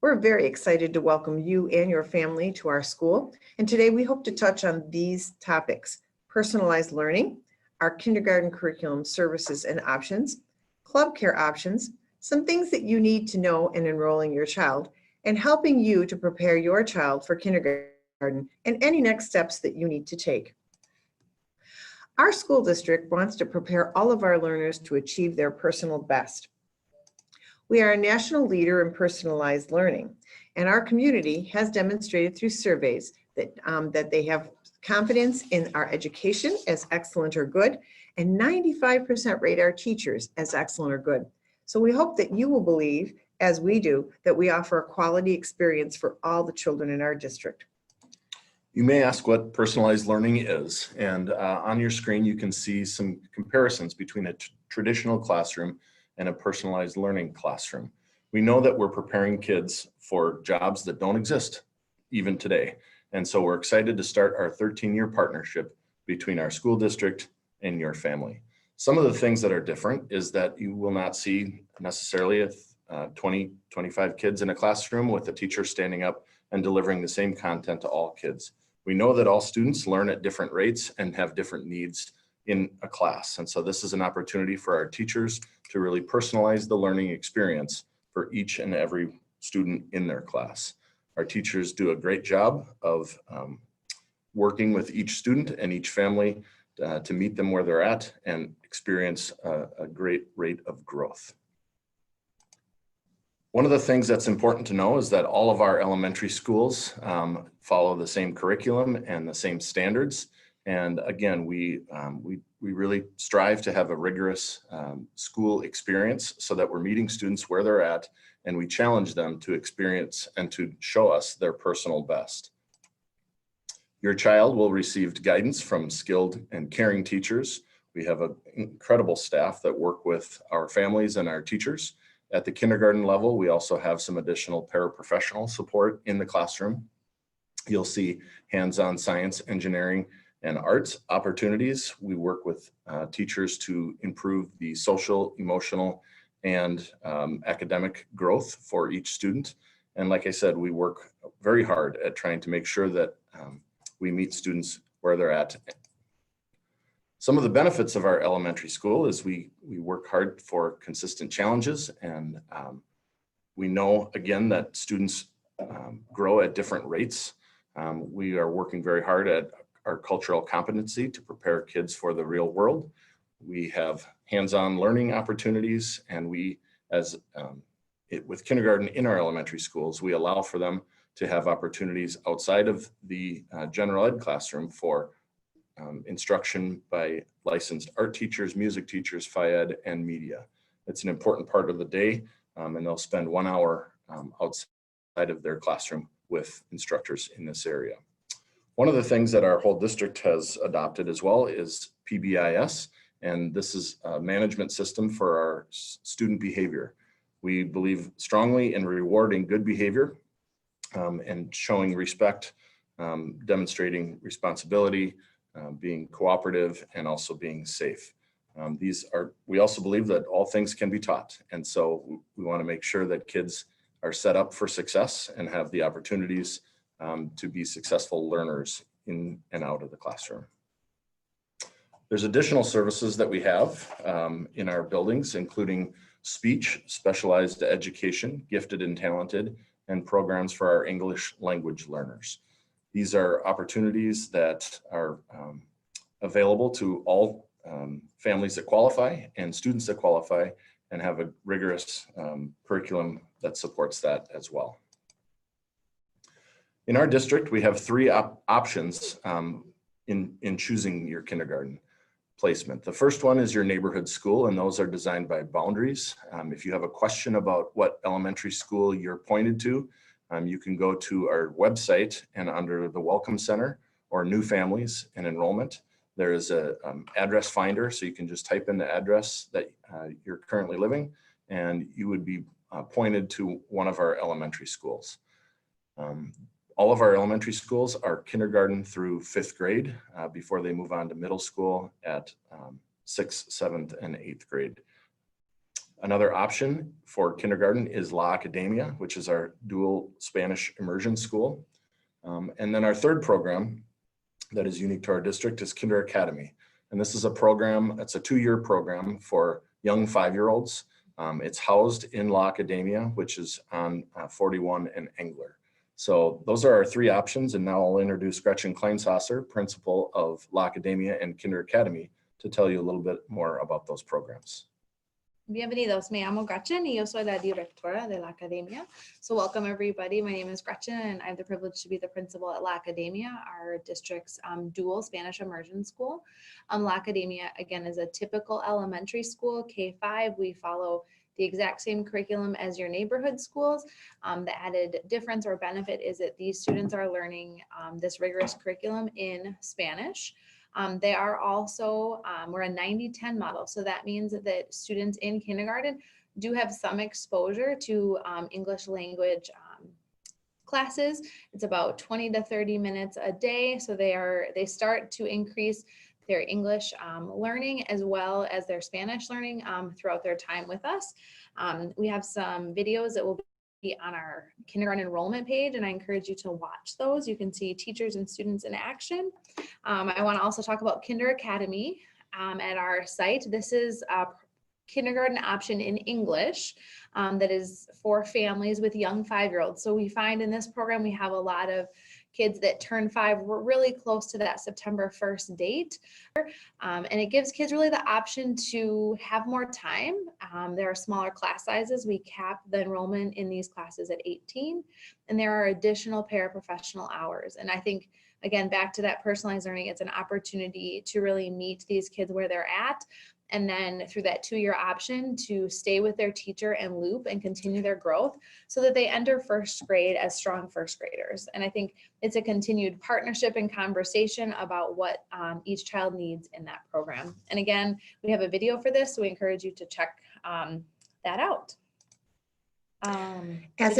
We're very excited to welcome you and your family to our school. And today we hope to touch on these topics: personalized learning, our kindergarten curriculum services and options, club care options, some things that you need to know in enrolling your child, and helping you to prepare your child for kindergarten and any next steps that you need to take. Our school district wants to prepare all of our learners to achieve their personal best. We are a national leader in personalized learning, and our community has demonstrated through surveys that they have confidence in our education as excellent or good, and 95% rate our teachers as excellent or good. So we hope that you will believe, as we do, that we offer a quality experience for all the children in our district. You may ask what personalized learning is, and on your screen you can see some comparisons between a traditional classroom and a personalized learning classroom. We know that we're preparing kids for jobs that don't exist even today. And so we're excited to start our 13-year partnership between our school district and your family. Some of the things that are different is that you will not see necessarily 20, 25 kids in a classroom with a teacher standing up and delivering the same content to all kids. We know that all students learn at different rates and have different needs in a class. And so this is an opportunity for our teachers to really personalize the learning experience for each and every student in their class. Our teachers do a great job of working with each student and each family to meet them where they're at and experience a great rate of growth. One of the things that's important to know is that all of our elementary schools follow the same curriculum and the same standards. And again, we really strive to have a rigorous school experience so that we're meeting students where they're at, and we challenge them to experience and to show us their personal best. Your child will receive guidance from skilled and caring teachers. We have an incredible staff that work with our families and our teachers. At the kindergarten level, we also have some additional paraprofessional support in the classroom. You'll see hands-on science, engineering, and arts opportunities. We work with teachers to improve the social, emotional, and academic growth for each student. And like I said, we work very hard at trying to make sure that we meet students where they're at. Some of the benefits of our elementary school is we work hard for consistent challenges, and we know, again, that students grow at different rates. We are working very hard at our cultural competency to prepare kids for the real world. We have hands-on learning opportunities, and we, with kindergarten in our elementary schools, we allow for them to have opportunities outside of the general ed classroom for instruction by licensed art teachers, music teachers, phy-ed, and media. It's an important part of the day, and they'll spend 1 hour outside of their classroom with instructors in this area. One of the things that our whole district has adopted as well is PBIS, and this is a management system for our student behavior. We believe strongly in rewarding good behavior and showing respect, demonstrating responsibility, being cooperative, and also being safe. We also believe that all things can be taught, and so we want to make sure that kids are set up for success and have the opportunities to be successful learners in and out of the classroom. There's additional services that we have in our buildings, including speech, specialized education, gifted and talented, and programs for our English language learners. These are opportunities that are available to all families that qualify and students that qualify, and have a rigorous curriculum that supports that as well. In our district, we have three options in choosing your kindergarten placement. The first one is your neighborhood school, and those are designed by boundaries. If you have a question about what elementary school you're pointed to, you can go to our website, and under the Welcome Center or New Families and Enrollment, there is a address finder, so you can just type in the address that you're currently living, and you would be pointed to one of our elementary schools. All of our elementary schools are kindergarten through 5th grade before they move on to middle school at 6th, 7th, and 8th grade. Another option for kindergarten is La Academia, which is our dual Spanish immersion school. And then our third program that is unique to our district is Kinder Academy. And this is a program, it's a 2-year program for young 5-year-olds. It's housed in La Academia, which is on 41 and Engler. So those are our 3 options. And now I'll introduce Gretchen Kleinsasser, principal of La Academia and Kinder Academy, to tell you a little bit more about those programs. Bienvenidos, me llamo Gretchen y yo soy la directora de la Academia. So welcome everybody, my name is Gretchen and I have the privilege to be the principal at La Academia, our district's dual Spanish immersion school. La Academia, again, is a typical elementary school, K-5. We follow the exact same curriculum as your neighborhood schools. The added difference or benefit is that these students are learning this rigorous curriculum in Spanish. They are also, we're a 90-10 model. So that means that students in kindergarten do have some exposure to English language classes. It's about 20 to 30 minutes a day. So they start to increase their English learning as well as their Spanish learning throughout their time with us. We have some videos that will be on our kindergarten enrollment page, and I encourage you to watch those. You can see teachers and students in action. I want to also talk about Kinder Academy at our site. This is a kindergarten option in English that is for families with young 5-year-olds. So we find in this program, we have a lot of kids that turn 5. We're really close to that September 1st date. And it gives kids really the option to have more time. There are smaller class sizes. We cap the enrollment in these classes at 18, and there are additional paraprofessional hours. And I think, again, back to that personalized learning, it's an opportunity to really meet these kids where they're at. And then through that 2-year option to stay with their teacher and loop and continue their growth so that they enter 1st grade as strong 1st graders. And I think it's a continued partnership and conversation about what each child needs in that program. And again, we have a video for this, so we encourage you to check that out. As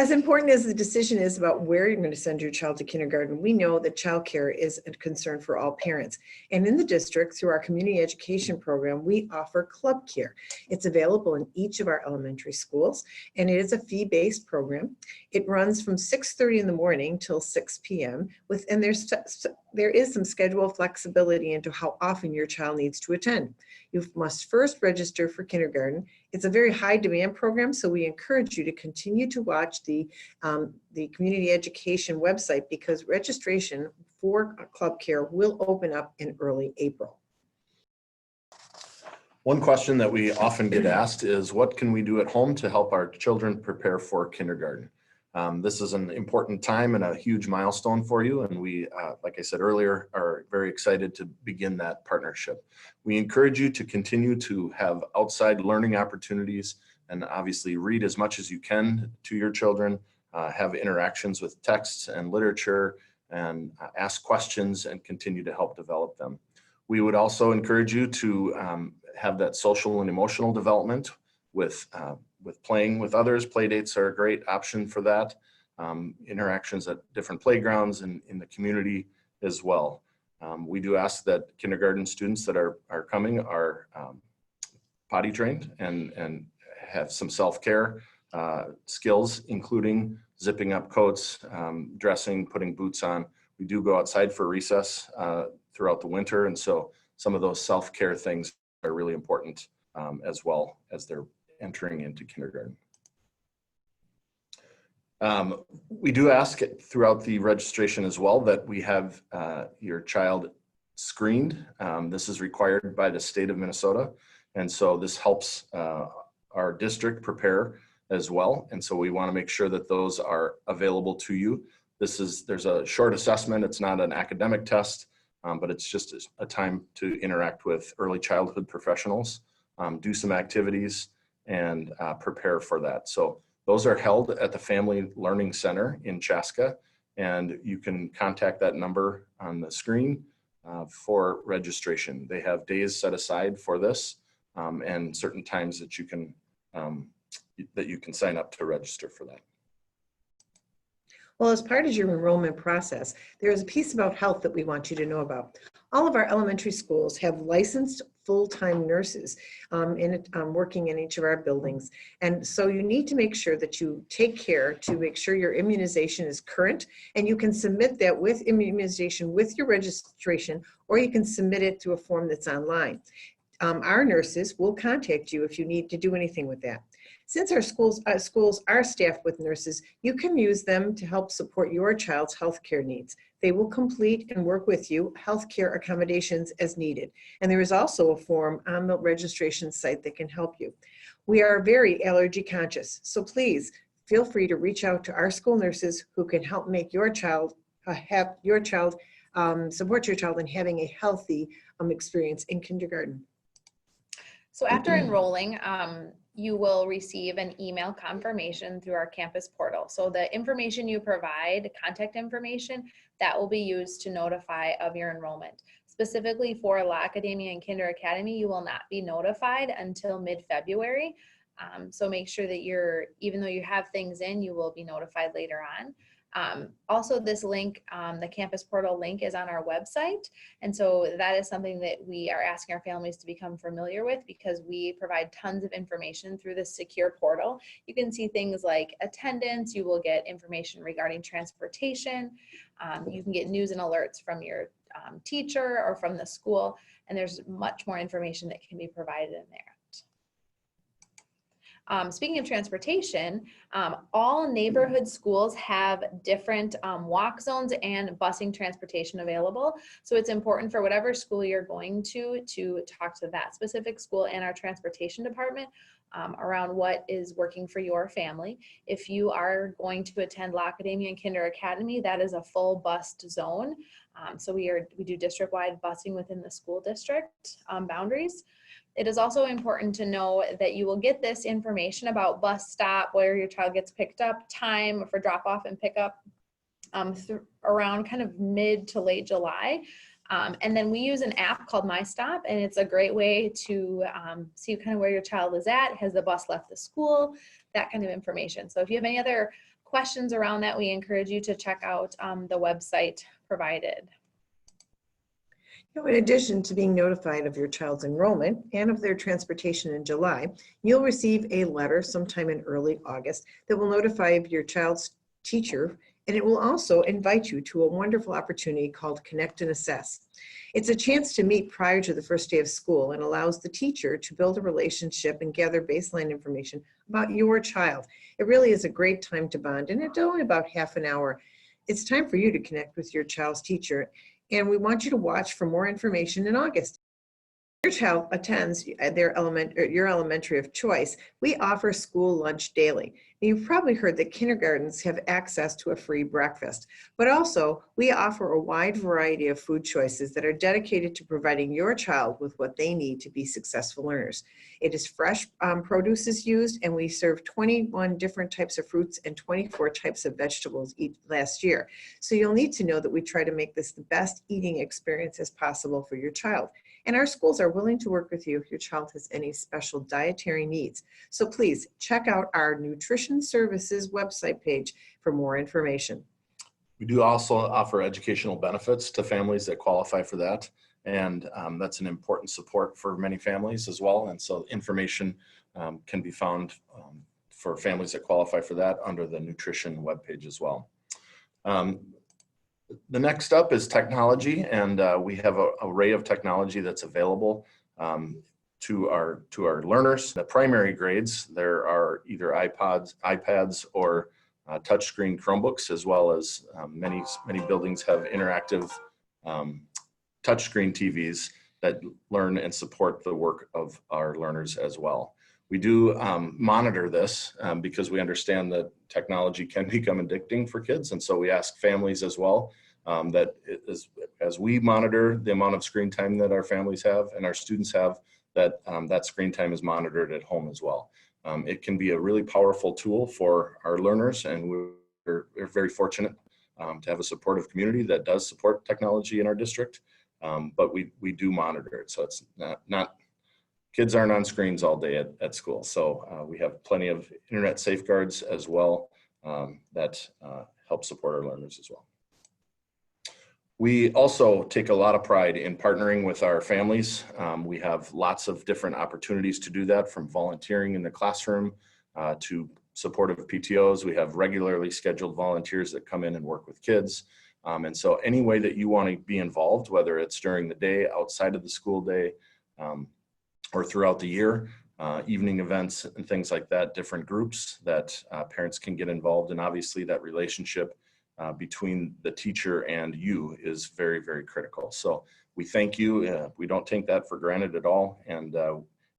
important as the decision is about where you're going to send your child to kindergarten, we know that childcare is a concern for all parents. And in the district, through our community education program, we offer club care. It's available in each of our elementary schools, and it is a fee-based program. It runs from 6:30 in the morning till 6 p.m. And there is some schedule flexibility into how often your child needs to attend. You must first register for kindergarten. It's a very high demand program, so we encourage you to continue to watch the community education website because registration for club care will open up in early April. One question that we often get asked is, what can we do at home to help our children prepare for kindergarten? This is an important time and a huge milestone for you. And we, like I said earlier, are very excited to begin that partnership. We encourage you to continue to have outside learning opportunities and obviously read as much as you can to your children, have interactions with texts and literature, and ask questions and continue to help develop them. We would also encourage you to have that social and emotional development with playing with others. Play dates are a great option for that. Interactions at different playgrounds and in the community as well. We do ask that kindergarten students that are coming are potty trained and have some self-care skills, including zipping up coats, dressing, putting boots on. We do go outside for recess throughout the winter, and so some of those self-care things are really important as well as they're entering into kindergarten. We do ask throughout the registration as well that we have your child screened. This is required by the state of Minnesota, and so this helps our district prepare as well. And so we want to make sure that those are available to you. There's a short assessment. It's not an academic test, but it's just a time to interact with early childhood professionals, do some activities, and prepare for that. So those are held at the Family Learning Center in Chaska, and you can contact that number on the screen for registration. They have days set aside for this and certain times that you can sign up to register for that. Well, as part of your enrollment process, there is a piece about health that we want you to know about. All of our elementary schools have licensed full-time nurses working in each of our buildings. And so you need to make sure that you take care to make sure your immunization is current, and you can submit that with immunization with your registration, or you can submit it through a form that's online. Our nurses will contact you if you need to do anything with that. Since our schools are staffed with nurses, you can use them to help support your child's healthcare needs. They will complete and work with you healthcare accommodations as needed. And there is also a form on the registration site that can help you. We are very allergy conscious, so please feel free to reach out to our school nurses who can help make your child support your child in having a healthy experience in kindergarten. So after enrolling, you will receive an email confirmation through our campus portal. So the information you provide, contact information, that will be used to notify of your enrollment. Specifically for La Academia and Kinder Academy, you will not be notified until mid-February. So make sure that even though you have things in, you will be notified later on. Also, this link, the campus portal link, is on our website. And so that is something that we are asking our families to become familiar with, because we provide tons of information through this secure portal. You can see things like attendance, you will get information regarding transportation, you can get news and alerts from your teacher or from the school, and there's much more information that can be provided in there. Speaking of transportation, all neighborhood schools have different walk zones and busing transportation available. So it's important for whatever school you're going to talk to that specific school and our transportation department around what is working for your family. If you are going to attend La Academia and Kinder Academy, that is a full bused zone. So we do district-wide busing within the school district boundaries. It is also important to know that you will get this information about bus stop, where your child gets picked up, time for drop off and pickup around kind of mid to late July. And then we use an app called My Stop, and it's a great way to see kind of where your child is at. Has the bus left the school? That kind of information. So if you have any other questions around that, we encourage you to check out the website provided. In addition to being notified of your child's enrollment and of their transportation in July, you'll receive a letter sometime in early August that will notify your child's teacher, and it will also invite you to a wonderful opportunity called Connect and Assess. It's a chance to meet prior to the first day of school and allows the teacher to build a relationship and gather baseline information about your child. It really is a great time to bond, and it's only about half an hour. It's time for you to connect with your child's teacher, and we want you to watch for more information in August. Your child attends your elementary of choice. We offer school lunch daily. You've probably heard that kindergartens have access to a free breakfast, but also we offer a wide variety of food choices that are dedicated to providing your child with what they need to be successful learners. It is fresh produce is used, and we serve 21 different types of fruits and 24 types of vegetables last year. So you'll need to know that we try to make this the best eating experience as possible for your child. And our schools are willing to work with you if your child has any special dietary needs. So please check out our nutrition services website page for more information. We do also offer educational benefits to families that qualify for that. And that's an important support for many families as well. And so information can be found for families that qualify for that under the nutrition webpage as well. The next up is technology, and we have an array of technology that's available to our learners. The primary grades, there are either iPads, or touchscreen Chromebooks, as well as many buildings have interactive touchscreen TVs that learn and support the work of our learners as well. We do monitor this because we understand that technology can become addicting for kids. And so we ask families as well that as we monitor the amount of screen time that our families have and our students have, that screen time is monitored at home as well. It can be a really powerful tool for our learners, and we're very fortunate to have a supportive community that does support technology in our district, but we do monitor it. So it's not kids aren't on screens all day at school. So we have plenty of internet safeguards as well that help support our learners as well. We also take a lot of pride in partnering with our families. We have lots of different opportunities to do that, from volunteering in the classroom to supportive PTOs. We have regularly scheduled volunteers that come in and work with kids. And so any way that you want to be involved, whether it's during the day, outside of the school day, or throughout the year, evening events and things like that, different groups that parents can get involved in. Obviously, that relationship between the teacher and you is very, very critical. So we thank you. We don't take that for granted at all. And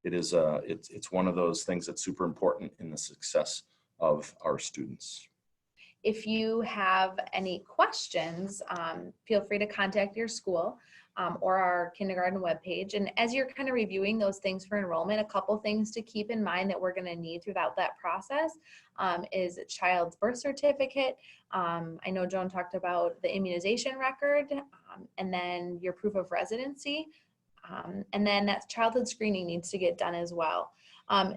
it's one of those things that's super important in the success of our students. If you have any questions, feel free to contact your school or our kindergarten webpage. And as you're kind of reviewing those things for enrollment, a couple things to keep in mind that we're going to need throughout that process is a child's birth certificate. I know Joan talked about the immunization record, and then your proof of residency. And then that childhood screening needs to get done as well.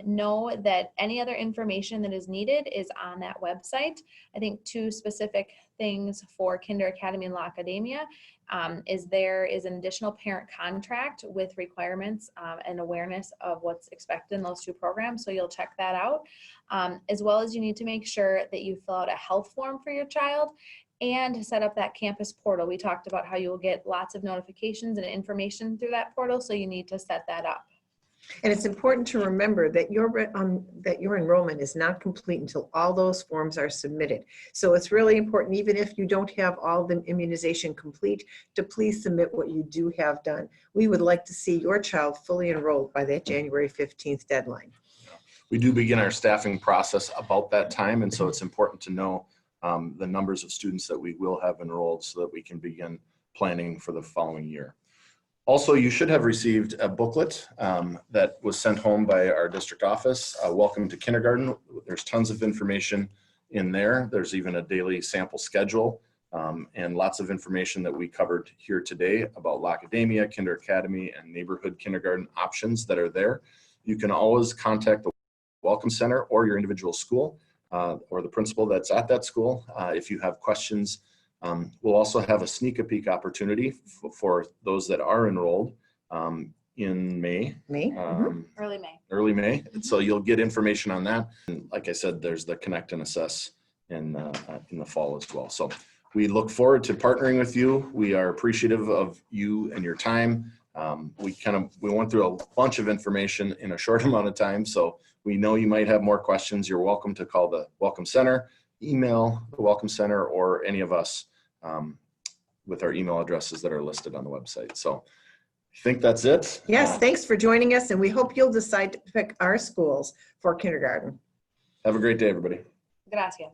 Know that any other information that is needed is on that website. I think two specific things for Kinder Academy and La Academia there is an additional parent contract with requirements and awareness of what's expected in those two programs. So you'll check that out. As well as you need to make sure that you fill out a health form for your child and set up that campus portal. We talked about how you will get lots of notifications and information through that portal. So you need to set that up. And it's important to remember that your enrollment is not complete until all those forms are submitted. So it's really important, even if you don't have all the immunization complete, to please submit what you do have done. We would like to see your child fully enrolled by that January 15th deadline. We do begin our staffing process about that time, and so it's important to know the numbers of students that we will have enrolled so that we can begin planning for the following year. Also, you should have received a booklet that was sent home by our district office. Welcome to Kindergarten. There's tons of information in there. There's even a daily sample schedule and lots of information that we covered here today about La Academia, Kinder Academy, and neighborhood kindergarten options that are there. You can always contact the Welcome Center or your individual school or the principal that's at that school if you have questions. We'll also have a sneak peek opportunity for those that are enrolled in May. Early May. So you'll get information on that. And like I said, there's the Connect and Assess in the fall as well. So we look forward to partnering with you. We are appreciative of you and your time. We went through a bunch of information in a short amount of time. So we know you might have more questions. You're welcome to call the Welcome Center, email the Welcome Center, or any of us with our email addresses that are listed on the website. So I think that's it. Yes, thanks for joining us, and we hope you'll decide to pick our schools for kindergarten. Have a great day, everybody. Gracias.